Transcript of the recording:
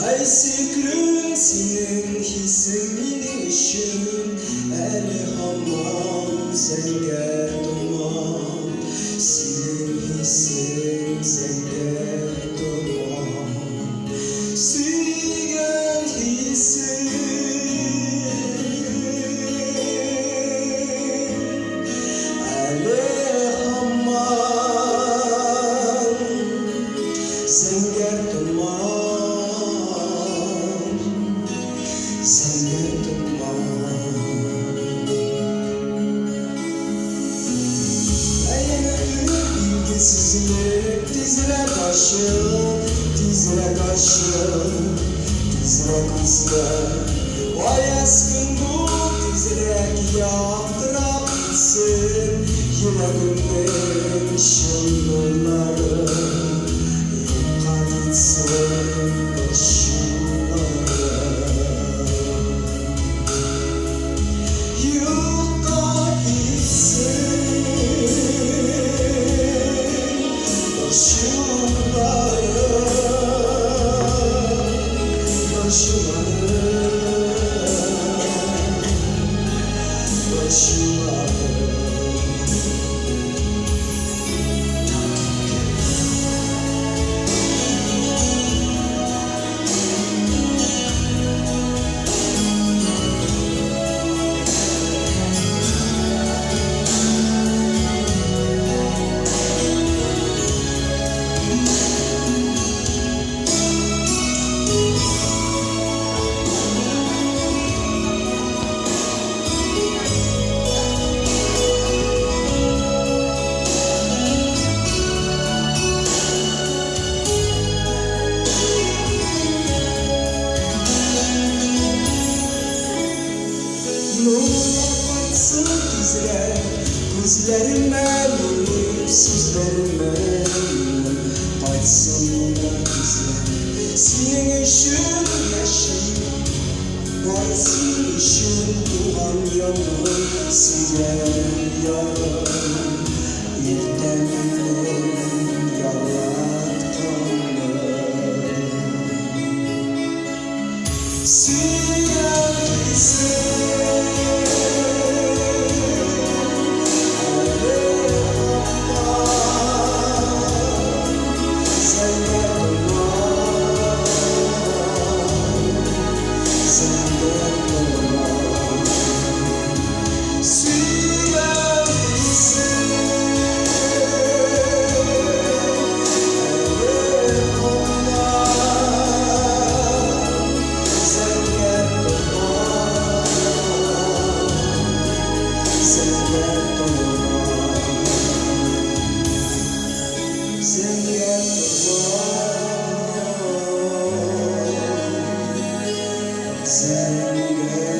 Ayşıklım senin hissin benim işim. Eli hamam senge duman. Senin hissin senge duman. Sürgen hissin eli hamam senge duman. Bilgisizlik dizine karşı, dizine karşı, dizine kızdı. Vay aşkın bu dizine yaptırıp gitsin. Yüreğimin şınırları yıka gitsin başımları. Yıka gitsin başımları, başımları, başımları. Nurlansın dizler, gözlerime nurlu sözlerime batsın dizler. Senin için yaşayayım, vay senin için doğan yanım, senin yarım, irdemin yaratkanım. Senin Sen